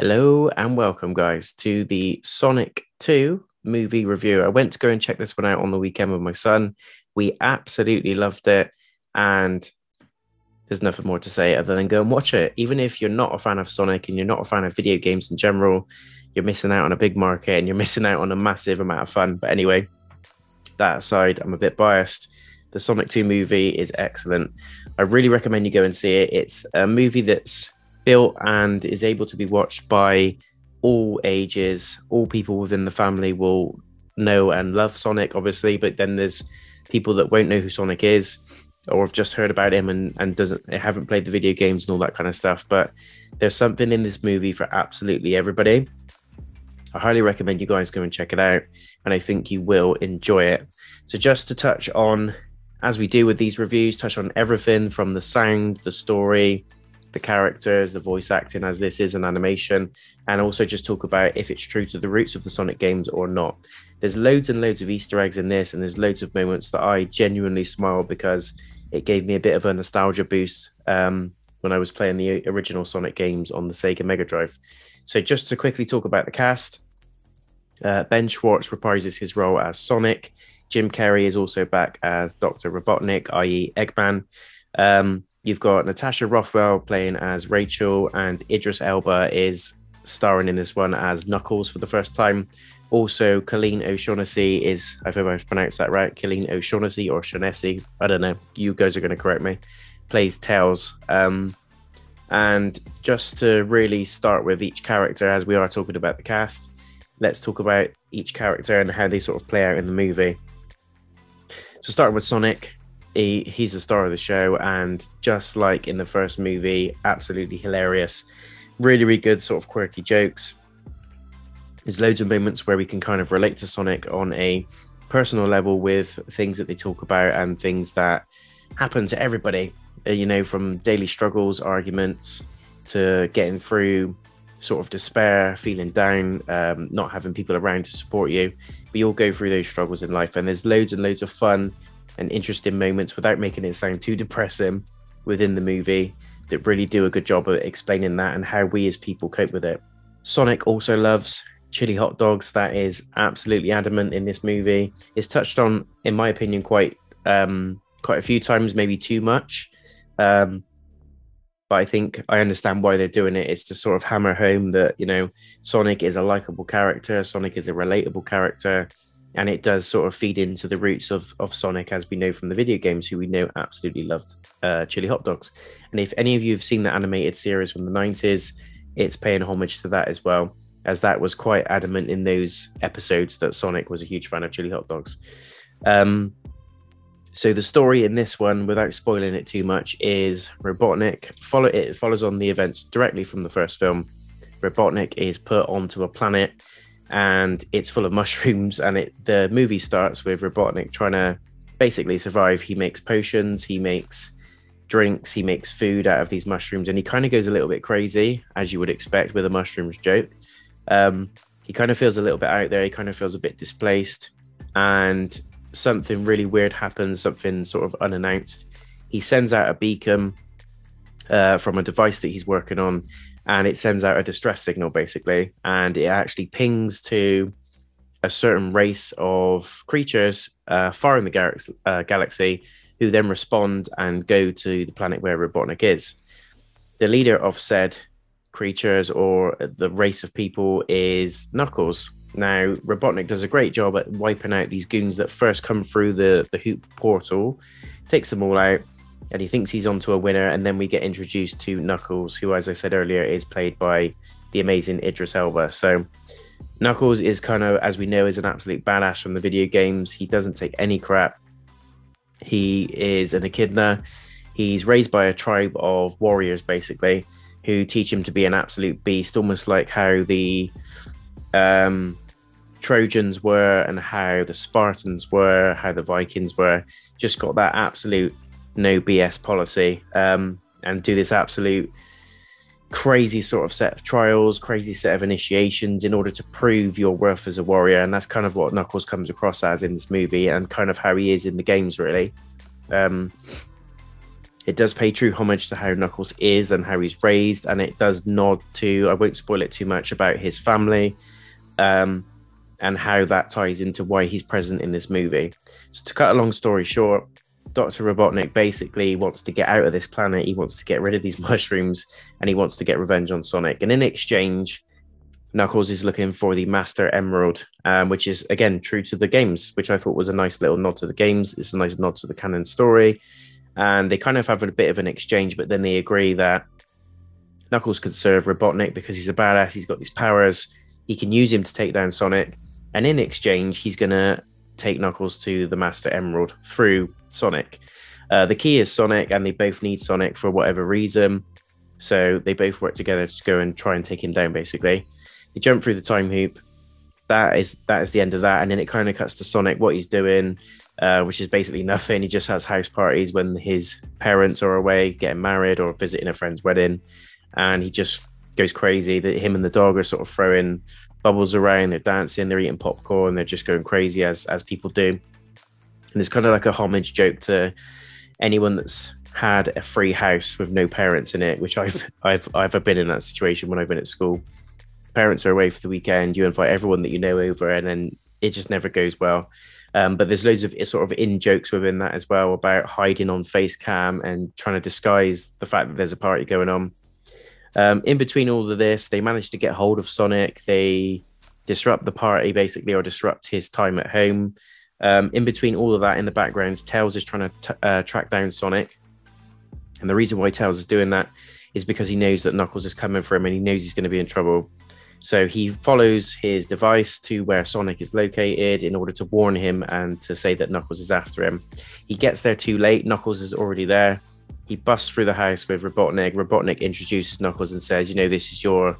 Hello and welcome, guys, to the Sonic 2 movie review. I went to go and check this one out on the weekend with my son. We absolutely loved it, and there's nothing more to say other than go and watch it. Even if you're not a fan of Sonic and you're not a fan of video games in general, you're missing out on a big market and you're missing out on a massive amount of fun. But anyway, that aside, I'm a bit biased. The Sonic 2 movie is excellent. I really recommend you go and see it. It's a movie that's built and is able to be watched by all ages. All people within the family will know and love Sonic, obviously, but then there's people that won't know who Sonic is or have just heard about him and haven't played the video games and all that kind of stuff. But there's something in this movie for absolutely everybody. I highly recommend you guys go and check it out, and I think you will enjoy it. So just to touch on, as we do with these reviews, touch on everything from the sound, the story, the characters, the voice acting, as this is an animation, and also just talk about if it's true to the roots of the Sonic games or not. There's loads and loads of Easter eggs in this, and there's loads of moments that I genuinely smiled because it gave me a bit of a nostalgia boost when I was playing the original Sonic games on the Sega Mega Drive. So just to quickly talk about the cast, Ben Schwartz reprises his role as Sonic. Jim Carrey is also back as Dr. Robotnik, i.e. Eggman. You've got Natasha Rothwell playing as Rachel, and Idris Elba is starring in this one as Knuckles for the first time. Also, Colleen O'Shaughnessy is, I hope I pronounced that right, Colleen O'Shaughnessy or Shaughnessy, I don't know, you guys are going to correct me, plays Tails. And just to really start with each character, as we are talking about the cast, let's talk about each character and how they sort of play out in the movie. So starting with Sonic, he's the star of the show, and just like in the first movie, absolutely hilarious. Really, really good sort of quirky jokes. There's loads of moments where we can kind of relate to Sonic on a personal level with things that they talk about and things that happen to everybody, you know, from daily struggles, arguments, to getting through sort of despair, feeling down, not having people around to support you. We all go through those struggles in life, and there's loads and loads of fun and interesting moments without making it sound too depressing within the movie that really do a good job of explaining that and how we as people cope with it. Sonic also loves chili hot dogs. That is absolutely adamant in this movie. It's touched on, in my opinion, quite a few times, maybe too much. But I think I understand why they're doing it. It's to sort of hammer home that, you know, Sonic is a likable character. Sonic is a relatable character. And it does sort of feed into the roots of Sonic, as we know from the video games, who we know absolutely loved chili hot dogs. And if any of you have seen the animated series from the 90s, it's paying homage to that as well, as that was quite adamant in those episodes that Sonic was a huge fan of chili hot dogs. So the story in this one, without spoiling it too much, is Robotnik. It follows on the events directly from the first film. Robotnik is put onto a planet, and it's full of mushrooms, and the movie starts with Robotnik trying to basically survive. He makes potions, he makes drinks, he makes food out of these mushrooms, and he kind of goes a little bit crazy, as you would expect with a mushrooms joke. He kind of feels a little bit out there, he kind of feels a bit displaced, and something really weird happens, something sort of unannounced. He sends out a beacon from a device that he's working on, and it sends out a distress signal, basically, and it actually pings to a certain race of creatures far in the galaxy, who then respond and go to the planet where Robotnik is. The leader of said creatures, or the race of people, is Knuckles. Now, Robotnik does a great job at wiping out these goons that first come through the hoop portal, takes them all out, and he thinks he's onto a winner, and then we get introduced to Knuckles, who, as I said earlier, is played by the amazing Idris Elba. So Knuckles is kind of, as we know, is an absolute badass from the video games. He doesn't take any crap. He is an echidna. He's raised by a tribe of warriors, basically, who teach him to be an absolute beast, almost like how the Trojans were and how the Spartans were, how the Vikings were. Just got that absolute no BS policy, and do this absolute crazy sort of set of trials, crazy set of initiations in order to prove your worth as a warrior. And that's kind of what Knuckles comes across as in this movie, and kind of how he is in the games, really. It does pay true homage to how Knuckles is and how he's raised, and it does nod to, I won't spoil it too much, about his family, and how that ties into why he's present in this movie. So to cut a long story short, Dr. Robotnik basically wants to get out of this planet. He wants to get rid of these mushrooms, and he wants to get revenge on Sonic. And in exchange, Knuckles is looking for the Master Emerald, which is, again, true to the games, which I thought was a nice little nod to the games. It's a nice nod to the canon story. And they kind of have a bit of an exchange, but then they agree that Knuckles could serve Robotnik because he's a badass. He's got these powers. He can use him to take down Sonic. And in exchange, he's going to take Knuckles to the Master Emerald through Sonic. The key is Sonic, and they both need Sonic for whatever reason. So they both work together to go and try and take him down, basically. They jump through the time hoop. That is the end of that. And then it kind of cuts to Sonic, what he's doing, which is basically nothing. He just has house parties when his parents are away, getting married or visiting a friend's wedding. And he just goes crazy. Him and the dog are sort of throwing bubbles around, they're dancing, they're eating popcorn, they're just going crazy as people do. And it's kind of like a homage joke to anyone that's had a free house with no parents in it, which I've been in that situation when I've been at school. Parents are away for the weekend, you invite everyone that you know over, and then it just never goes well. But there's loads of sort of in jokes within that as well about hiding on face cam and trying to disguise the fact that there's a party going on. In between all of this, they manage to get hold of Sonic. They disrupt the party, basically, or disrupt his time at home. In between all of that, in the background, Tails is trying to track down Sonic. And the reason why Tails is doing that is because he knows that Knuckles is coming for him, and he knows he's going to be in trouble. So he follows his device to where Sonic is located in order to warn him and to say that Knuckles is after him. He gets there too late. Knuckles is already there. He busts through the house with Robotnik. Robotnik introduces Knuckles and says, you know, this is your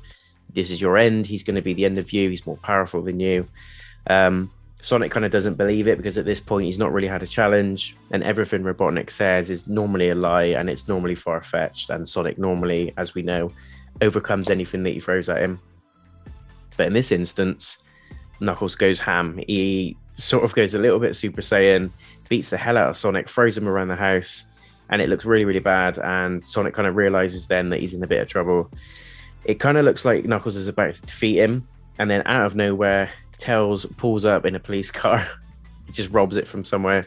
end. He's going to be the end of you. He's more powerful than you. Sonic kind of doesn't believe it because at this point he's not really had a challenge, and everything Robotnik says is normally a lie, and it's normally far-fetched, and Sonic normally, as we know, overcomes anything that he throws at him. But in this instance, Knuckles goes ham. He sort of goes a little bit Super Saiyan, beats the hell out of Sonic, throws him around the house, and it looks really, really bad, and Sonic kind of realizes then that he's in a bit of trouble. It kind of looks like Knuckles is about to defeat him, and then out of nowhere, Tails pulls up in a police car. He just robs it from somewhere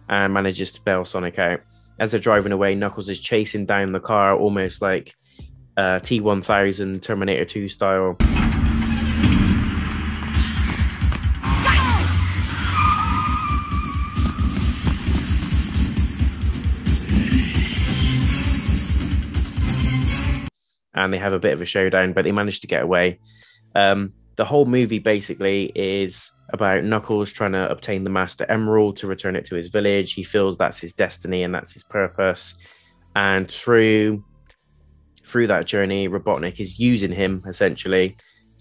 and manages to bail Sonic out. As they're driving away, Knuckles is chasing down the car, almost like T-1000 Terminator 2 style. And they have a bit of a showdown, but they manage to get away. The whole movie basically is about Knuckles trying to obtain the Master Emerald to return it to his village. He feels that's his destiny and that's his purpose. And through that journey, Robotnik is using him essentially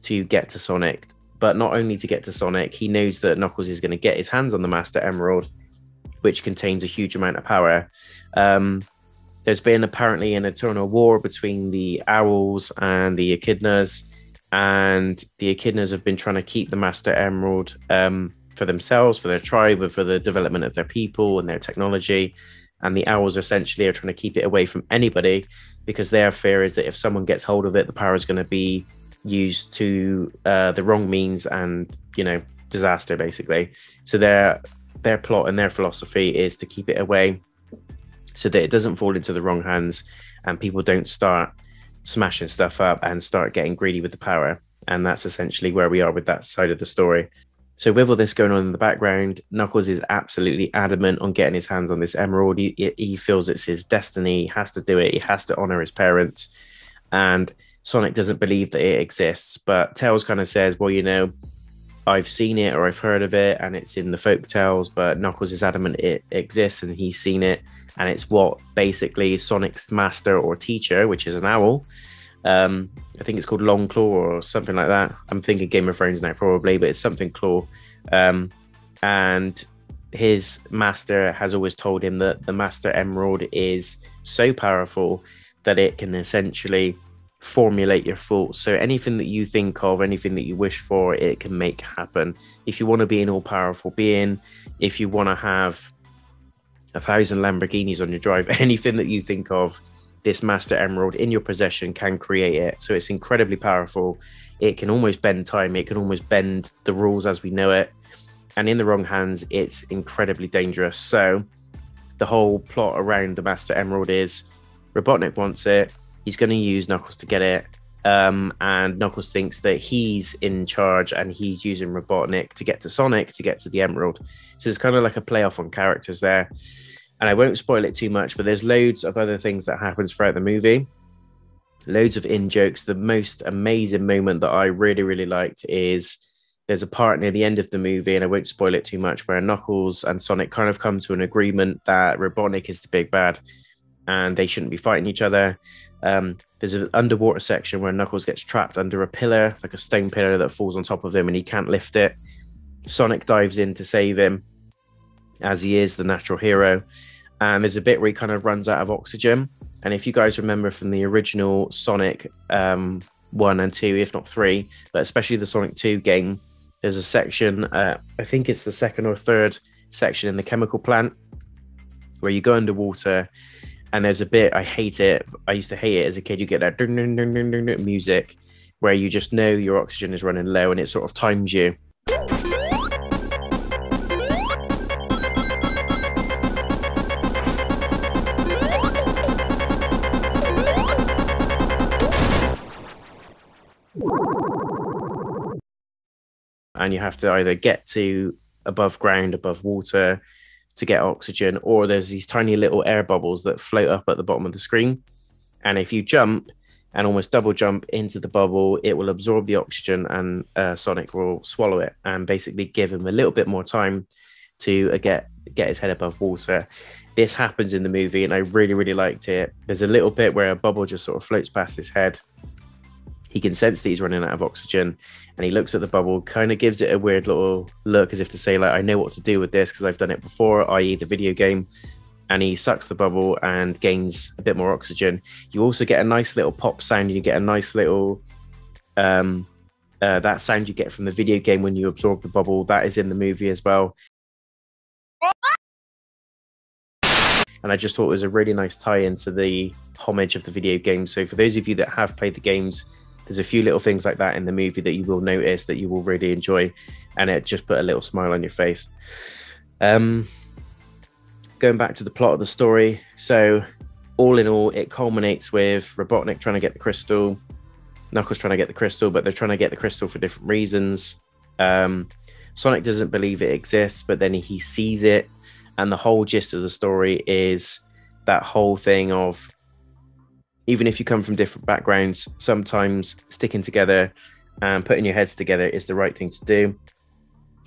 to get to Sonic. But not only to get to Sonic, he knows that Knuckles is going to get his hands on the Master Emerald, which contains a huge amount of power. There's been apparently an eternal war between the Owls and the Echidnas, and the Echidnas have been trying to keep the Master Emerald for themselves, for their tribe, and for the development of their people and their technology. And the Owls essentially are trying to keep it away from anybody because their fear is that if someone gets hold of it, the power is going to be used to the wrong means and, you know, disaster, basically. So their plot and their philosophy is to keep it away so that it doesn't fall into the wrong hands and people don't start smashing stuff up and start getting greedy with the power. And that's essentially where we are with that side of the story. So with all this going on in the background, Knuckles is absolutely adamant on getting his hands on this emerald. He feels it's his destiny. He has to do it. He has to honor his parents. And Sonic doesn't believe that it exists. But Tails kind of says, well, you know, I've seen it or I've heard of it and it's in the folk tales, but Knuckles is adamant it exists and he's seen it. And it's what basically Sonic's master or teacher, which is an owl, I think it's called Long Claw or something like that. I'm thinking Game of Thrones now probably, but it's something Claw. And his master has always told him that the Master Emerald is so powerful that it can essentially formulate your thoughts. So anything that you think of, anything that you wish for, it can make happen. If you want to be an all-powerful being, if you want to have 1,000 Lamborghinis on your drive, anything that you think of, this Master Emerald in your possession can create it. So it's incredibly powerful. It can almost bend time. It can almost bend the rules as we know it. And in the wrong hands, it's incredibly dangerous. So the whole plot around the Master Emerald is Robotnik wants it. He's going to use Knuckles to get it. And Knuckles thinks that he's in charge and he's using Robotnik to get to Sonic to get to the Emerald. So it's kind of like a playoff on characters there. And I won't spoil it too much, but there's loads of other things that happens throughout the movie. Loads of in-jokes. The most amazing moment that I really, really liked is there's a part near the end of the movie, and I won't spoil it too much, where Knuckles and Sonic kind of come to an agreement that Robotnik is the big bad and they shouldn't be fighting each other. There's an underwater section where Knuckles gets trapped under a pillar, like a stone pillar that falls on top of him, and he can't lift it. Sonic dives in to save him, as he is the natural hero. And there's a bit where he kind of runs out of oxygen. And if you guys remember from the original Sonic 1 and 2, if not 3, but especially the Sonic 2 game, there's a section, I think it's the second or third section in the chemical plant, where you go underwater. And there's a bit, I hate it. I used to hate it as a kid. You get that dun, dun, dun, dun, dun, dun, music where you just know your oxygen is running low and it sort of times you. And you have to either get to above ground, above water to get oxygen, or there's these tiny little air bubbles that float up at the bottom of the screen. And if you jump and almost double jump into the bubble, it will absorb the oxygen and Sonic will swallow it and basically give him a little bit more time to get his head above water. This happens in the movie and I really, really liked it. There's a little bit where a bubble just sort of floats past his head. He can sense that he's running out of oxygen and he looks at the bubble, kind of gives it a weird little look as if to say, like, I know what to do with this because I've done it before, i.e. the video game. And he sucks the bubble and gains a bit more oxygen. You also get a nice little pop sound. You get a nice little, that sound you get from the video game when you absorb the bubble, that is in the movie as well. And I just thought it was a really nice tie into the homage of the video game. So for those of you that have played the games, there's a few little things like that in the movie that you will notice that you will really enjoy, and it just put a little smile on your face. Going back to the plot of the story, so all in all, it culminates with Robotnik trying to get the crystal, Knuckles trying to get the crystal, but they're trying to get the crystal for different reasons. Sonic doesn't believe it exists, but then he sees it, and the whole gist of the story is that whole thing of, even if you come from different backgrounds, sometimes sticking together and putting your heads together is the right thing to do.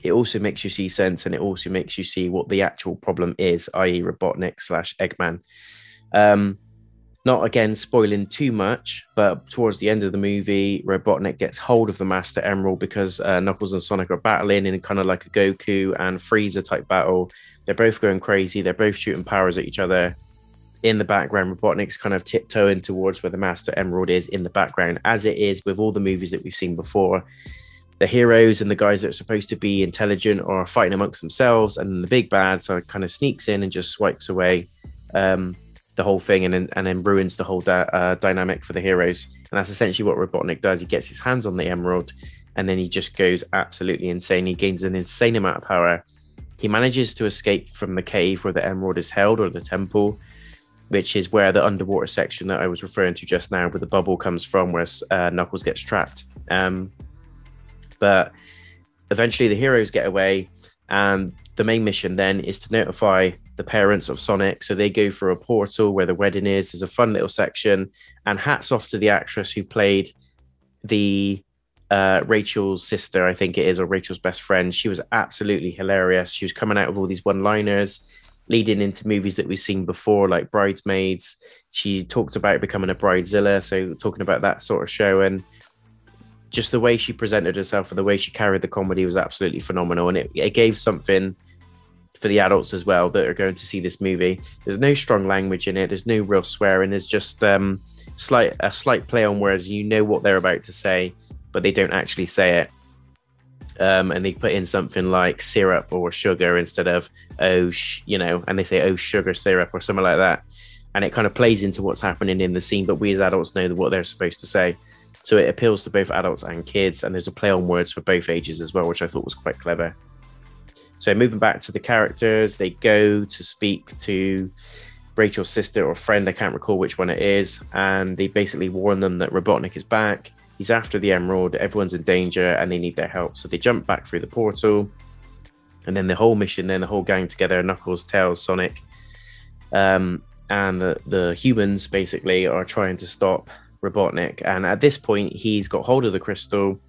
It also makes you see sense, and it also makes you see what the actual problem is, i.e. Robotnik / Eggman. Not, again, spoiling too much, but towards the end of the movie, Robotnik gets hold of the Master Emerald because Knuckles and Sonic are battling in kind of like a Goku and Frieza type battle. They're both going crazy. They're both shooting powers at each other. In the background, Robotnik's kind of tiptoeing towards where the Master Emerald is in the background, as it is with all the movies that we've seen before. The heroes and the guys that are supposed to be intelligent are fighting amongst themselves, and the big bad so kind of sneaks in and just swipes away the whole thing and then ruins the whole dynamic for the heroes. And that's essentially what Robotnik does. He gets his hands on the emerald and then he just goes absolutely insane. He gains an insane amount of power. He manages to escape from the cave where the emerald is held, or the temple, which is where the underwater section that I was referring to just now, where the bubble comes from, where Knuckles gets trapped. But eventually the heroes get away, and the main mission then is to notify the parents of Sonic. So they go through a portal where the wedding is. There's a fun little section, and hats off to the actress who played the Rachel's sister, I think it is, or Rachel's best friend. She was absolutely hilarious. She was coming out with all these one-liners leading into movies that we've seen before, like Bridesmaids. She talked about becoming a bridezilla, so talking about that sort of show, and just the way she presented herself and the way she carried the comedy was absolutely phenomenal. And it gave something for the adults as well that are going to see this movie. There's no strong language in it. There's no real swearing. There's just a slight play on words. You know what they're about to say, but they don't actually say it. And they put in something like syrup or sugar instead of and they say, oh, sugar syrup or something like that. And it kind of plays into what's happening in the scene, but we as adults know what they're supposed to say. So it appeals to both adults and kids, and there's a play on words for both ages as well, which I thought was quite clever. So moving back to the characters, they go to speak to Rachel's sister or friend, I can't recall which one it is, and they basically warn them that Robotnik is back. He's after the emerald, everyone's in danger, and they need their help. So they jump back through the portal, and then the whole mission, then the whole gang together, Knuckles, Tails, Sonic, and the humans basically are trying to stop Robotnik. And at this point, he's got hold of the crystal.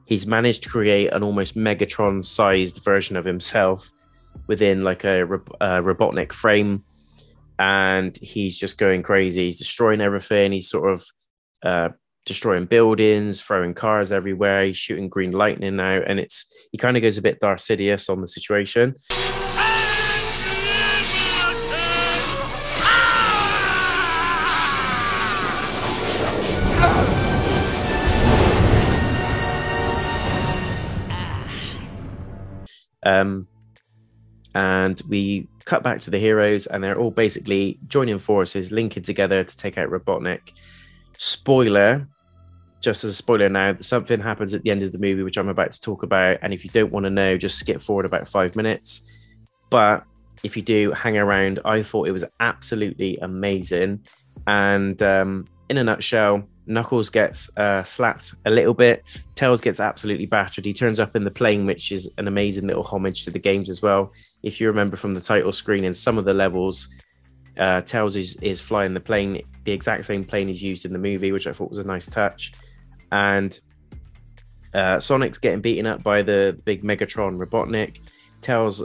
He's managed to create an almost Megatron-sized version of himself within like a Robotnik frame, and he's just going crazy. He's destroying everything. He's sort of destroying buildings, throwing cars everywhere. He's shooting green lightning out, and he kind of goes a bit Darth Sidious on the situation. And we cut back to the heroes, and they're all basically joining forces, linking together to take out Robotnik. Spoiler, just as a spoiler now, something happens at the end of the movie, which I'm about to talk about. And if you don't want to know, just skip forward about 5 minutes. But if you do, hang around. I thought it was absolutely amazing. And in a nutshell, Knuckles gets slapped a little bit. Tails gets absolutely battered. He turns up in the plane, which is an amazing little homage to the games as well. If you remember from the title screen, in some of the levels, Tails is flying the plane, the exact same plane is used in the movie, which I thought was a nice touch. And Sonic's getting beaten up by the big Megatron Robotnik. Tails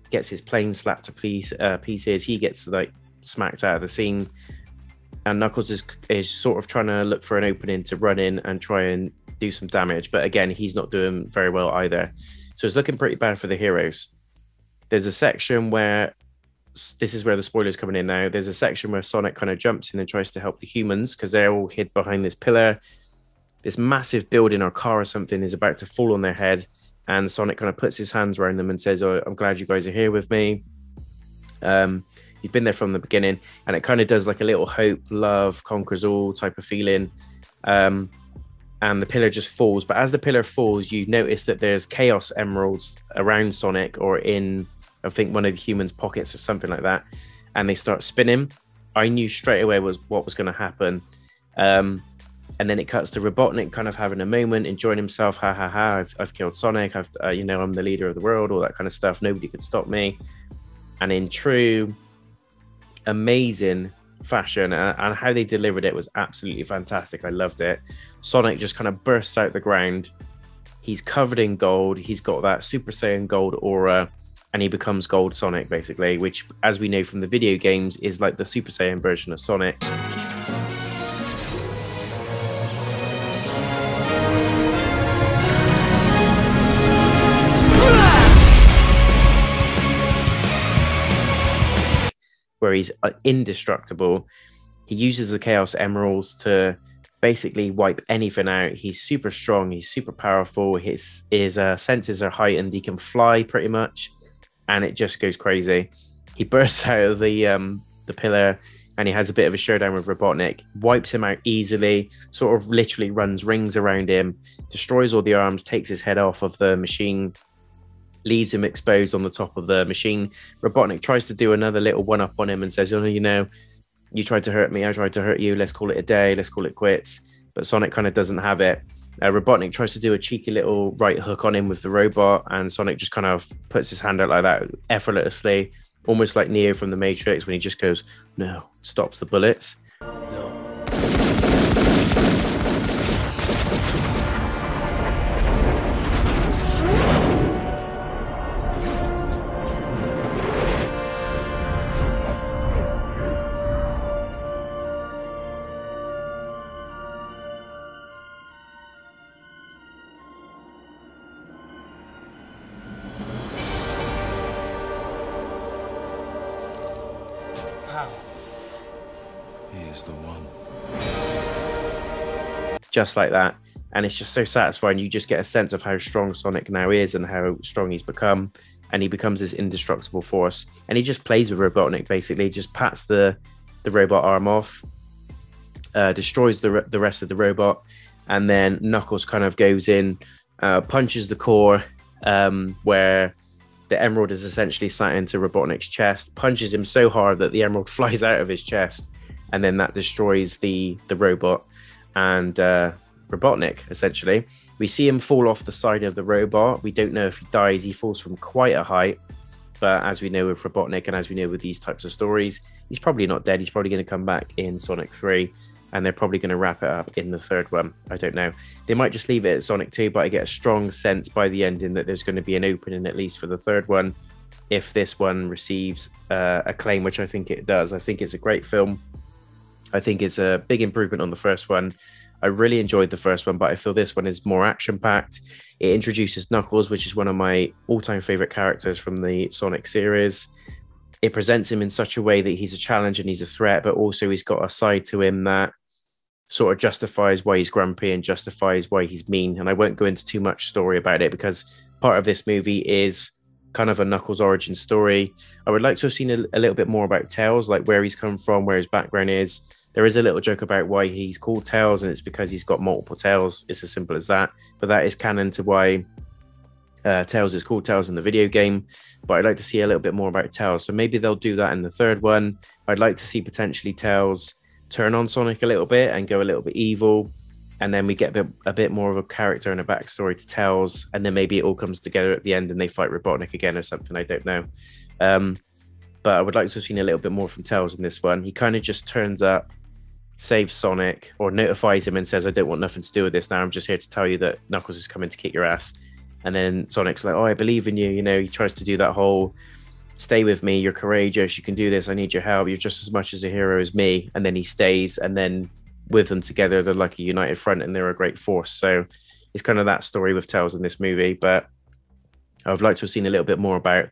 gets his plane slapped to pieces. He gets like smacked out of the scene. And Knuckles is sort of trying to look for an opening to run in and try and do some damage. But again, he's not doing very well either. So it's looking pretty bad for the heroes. There's a section where, this is where the spoiler's coming in now. There's a section where Sonic kind of jumps in and tries to help the humans because they're all hid behind this pillar. This massive building or car or something is about to fall on their head. And Sonic kind of puts his hands around them and says, oh, I'm glad you guys are here with me. You've been there from the beginning, and it kind of does like a little hope, love conquers all type of feeling. And the pillar just falls. But as the pillar falls, you notice that there's chaos emeralds around Sonic or in, I think, one of the humans' pockets or something like that. And they start spinning. I knew straight away what was going to happen. And then it cuts to Robotnik kind of having a moment, enjoying himself. Ha ha ha! I've killed Sonic. I'm the leader of the world. All that kind of stuff. Nobody could stop me. And in true amazing fashion, and how they delivered it was absolutely fantastic. I loved it. Sonic just kind of bursts out the ground. He's covered in gold. He's got that Super Saiyan gold aura, and he becomes Gold Sonic basically, which, as we know from the video games, is like the Super Saiyan version of Sonic. Where he's indestructible. He uses the Chaos Emeralds to basically wipe anything out. He's super strong. He's super powerful. His senses are heightened. He can fly pretty much, and it just goes crazy. He bursts out of the pillar, and he has a bit of a showdown with Robotnik. Wipes him out easily. Sort of literally runs rings around him. Destroys all the arms. Takes his head off of the machine. Leaves him exposed on the top of the machine. Robotnik tries to do another little one-up on him and says, oh, you tried to hurt me, I tried to hurt you, let's call it a day, let's call it quits. But Sonic kind of doesn't have it. Robotnik tries to do a cheeky little right hook on him with the robot, and Sonic just kind of puts his hand out like that effortlessly, almost like Neo from the Matrix when he just goes, no, stops the bullets. He is the one. Just like that. and it's just so satisfying. You just get a sense of how strong Sonic now is and how strong he's become, and he becomes this indestructible force. And he just plays with Robotnik, basically, just pats the robot arm off, destroys the rest of the robot, and then Knuckles kind of goes in, punches the core, where the emerald is essentially sat into Robotnik's chest, punches him so hard that the emerald flies out of his chest, and then that destroys the robot and Robotnik, essentially. We see him fall off the side of the robot. We don't know if he dies. He falls from quite a height, but as we know with Robotnik, and as we know with these types of stories, he's probably not dead. He's probably going to come back in Sonic 3, and they're probably going to wrap it up in the third one. I don't know. They might just leave it at Sonic 2, but I get a strong sense by the ending that there's going to be an opening, at least for the third one, if this one receives acclaim, which I think it does. I think it's a great film. I think it's a big improvement on the first one. I really enjoyed the first one, but I feel this one is more action-packed. It introduces Knuckles, which is one of my all-time favorite characters from the Sonic series. It presents him in such a way that he's a challenge and he's a threat, but also he's got a side to him that sort of justifies why he's grumpy and justifies why he's mean. And I won't go into too much story about it, because part of this movie is kind of a Knuckles origin story. I would like to have seen a little bit more about Tails, like where he's come from, where his background is. There is a little joke about why he's called Tails, and it's because he's got multiple tails. It's as simple as that. But that is canon to why Tails is called Tails in the video game. But I'd like to see a little bit more about Tails. So maybe they'll do that in the third one. I'd like to see potentially Tails turn on Sonic a little bit and go a little bit evil. And then we get a bit more of a character and a backstory to Tails. And then maybe it all comes together at the end and they fight Robotnik again or something. I don't know. But I would like to have seen a little bit more from Tails in this one. He kind of just turns up, saves Sonic, or notifies him and says, I don't want nothing to do with this now. I'm just here to tell you that Knuckles is coming to kick your ass. And then Sonic's like, oh, I believe in you. You know, he tries to do that whole, stay with me, you're courageous, you can do this, I need your help, you're just as much as a hero as me. And then he stays, and then with them together, they're like a united front and they're a great force. So it's kind of that story with Tails in this movie. But I would like to have seen a little bit more about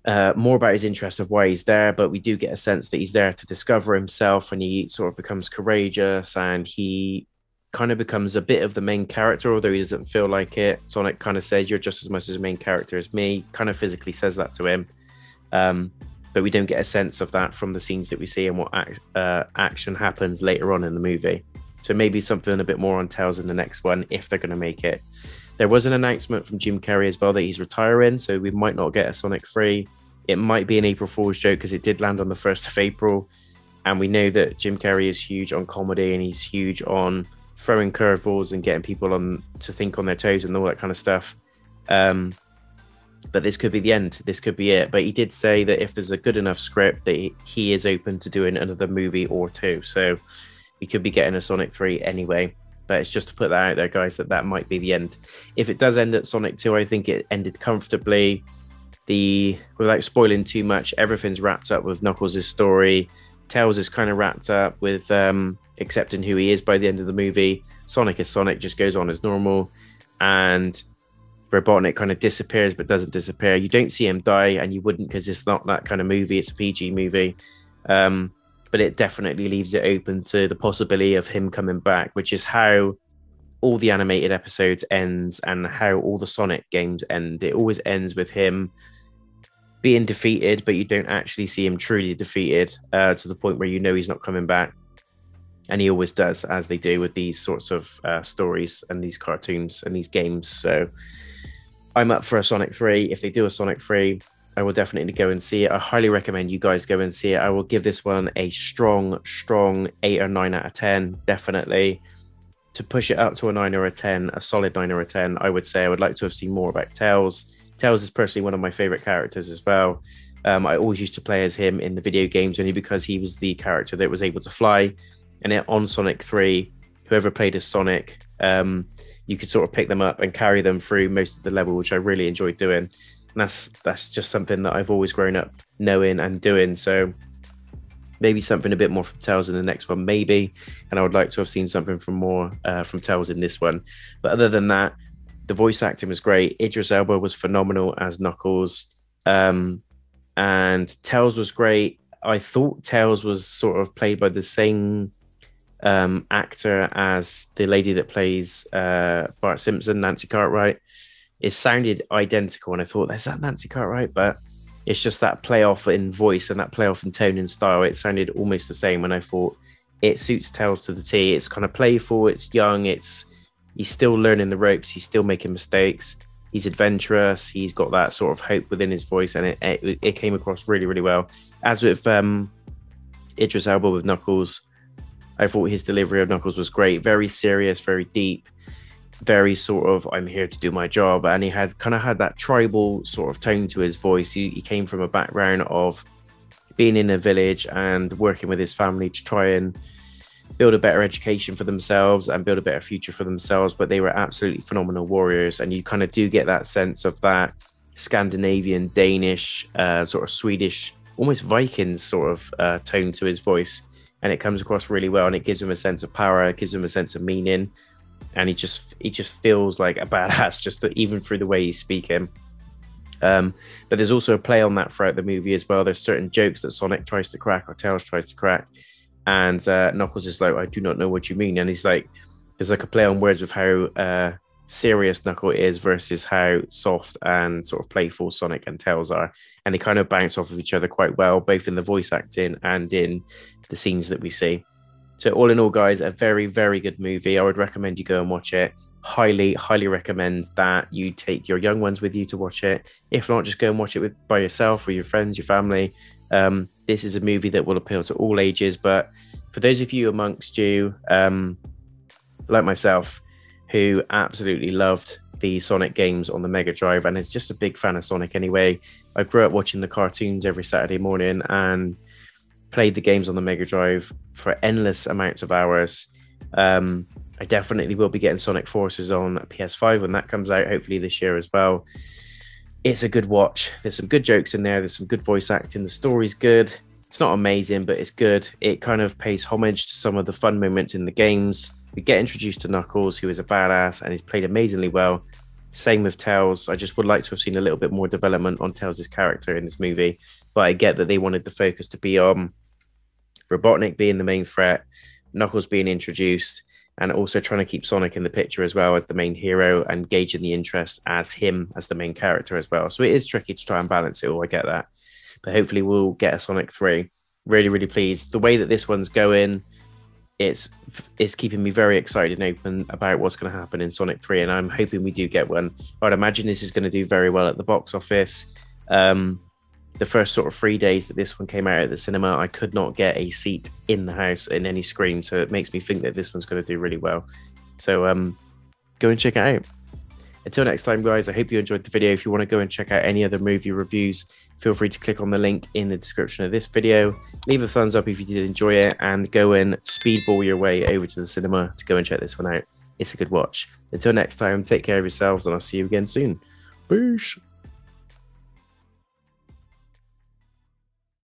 his interest of why he's there. But we do get a sense that he's there to discover himself, and he sort of becomes courageous, and he kind of becomes a bit of the main character, although he doesn't feel like it. Sonic kind of says, you're just as much as a main character as me, kind of physically says that to him. But we don't get a sense of that from the scenes that we see and what action happens later on in the movie. So maybe something a bit more on Tails in the next one, if they're going to make it. There was an announcement from Jim Carrey as well that he's retiring, so we might not get a Sonic 3. It might be an April Fool's joke because it did land on the 1st of April. And we know that Jim Carrey is huge on comedy, and he's huge on throwing curveballs and getting people on to think on their toes and all that kind of stuff. But this could be the end. This could be it. But he did say that if there's a good enough script, that he is open to doing another movie or two. So we could be getting a Sonic 3 anyway. But it's just to put that out there, guys, that might be the end. If it does end at Sonic 2, I think it ended comfortably. Without spoiling too much, everything's wrapped up with Knuckles' story. Tails is kind of wrapped up with accepting who he is by the end of the movie. Sonic is Sonic, just goes on as normal. And Robotnik kind of disappears but doesn't disappear. You don't see him die, and you wouldn't, because it's not that kind of movie. It's a PG movie. But it definitely leaves it open to the possibility of him coming back, which is how all the animated episodes ends and how all the Sonic games end. It always ends with him being defeated, but you don't actually see him truly defeated to the point where you know he's not coming back. And he always does, as they do with these sorts of stories and these cartoons and these games. So I'm up for a Sonic 3. If they do a Sonic 3, I will definitely go and see it. I highly recommend you guys go and see it. I will give this one a strong 8 or 9 out of 10, definitely. To push it up to a 9 or a 10, a solid 9 or a 10, I would say I would like to have seen more about Tails. Tails is personally one of my favorite characters as well. I always used to play as him in the video games, only because he was the character that was able to fly. And on Sonic 3, whoever played as Sonic, you could sort of pick them up and carry them through most of the level, which I really enjoyed doing. And that's just something that I've always grown up knowing and doing. So maybe something a bit more from Tails in the next one, maybe. And I would like to have seen something from Tails in this one. But other than that, the voice acting was great. Idris Elba was phenomenal as Knuckles. And Tails was great. I thought Tails was sort of played by the same actor as the lady that plays Bart Simpson, Nancy Cartwright. It sounded identical, and I thought, is that Nancy Cartwright? But it's just that playoff in voice and that playoff in tone and style. It sounded almost the same, and I thought it suits Tails to the T. It's kind of playful, it's young, he's still learning the ropes, he's still making mistakes, he's adventurous, he's got that sort of hope within his voice, and it came across really, really well. As with Idris Elba with Knuckles, I thought his delivery of Knuckles was great, very serious, very deep, very sort of, I'm here to do my job. And he had that tribal sort of tone to his voice. He came from a background of being in a village and working with his family to try and build a better education for themselves and build a better future for themselves. But they were absolutely phenomenal warriors, and you kind of do get that sense of that Scandinavian, Danish, sort of Swedish, almost Vikings sort of tone to his voice, and it comes across really well, and it gives him a sense of power, it gives him a sense of meaning, and he just feels like a badass just even through the way he's speaking. But there's also a play on that throughout the movie as well. There's certain jokes that Sonic tries to crack or Tails tries to crack, and Knuckles is like, I do not know what you mean. And he's like, there's like a play on words with how serious Knuckle is versus how soft and sort of playful Sonic and Tails are, and they kind of bounce off of each other quite well, both in the voice acting and in the scenes that we see. So all in all, guys, a very, very good movie. I would recommend you go and watch it. Highly, highly recommend that you take your young ones with you to watch it. If not, just go and watch it by yourself or your friends, your family. This is a movie that will appeal to all ages, but for those of you amongst you, like myself, who absolutely loved the Sonic games on the Mega Drive and is just a big fan of Sonic anyway. I grew up watching the cartoons every Saturday morning and played the games on the Mega Drive for endless amounts of hours. I definitely will be getting Sonic Forces on PS5 when that comes out, hopefully this year as well. It's a good watch. There's some good jokes in there. There's some good voice acting. The story's good. It's not amazing, but it's good. It kind of pays homage to some of the fun moments in the games. We get introduced to Knuckles, who is a badass and he's played amazingly well. Same with Tails. I just would like to have seen a little bit more development on Tails' character in this movie, but I get that they wanted the focus to be on Robotnik being the main threat, Knuckles being introduced, and also trying to keep Sonic in the picture as well as the main hero and gauging the interest as him as the main character as well. So it is tricky to try and balance it all, I get that. But hopefully we'll get a Sonic 3. Really, really pleased. The way that this one's going, it's keeping me very excited and open about what's going to happen in Sonic 3, and I'm hoping we do get one. I'd imagine this is going to do very well at the box office. The first sort of 3 days that this one came out at the cinema, I could not get a seat in the house in any screen, so it makes me think that this one's going to do really well. So go and check it out. Until next time, guys, I hope you enjoyed the video. If you want to go and check out any other movie reviews, feel free to click on the link in the description of this video. Leave a thumbs up if you did enjoy it, and go and speedball your way over to the cinema to go and check this one out. It's a good watch. Until next time, take care of yourselves, and I'll see you again soon. Peace.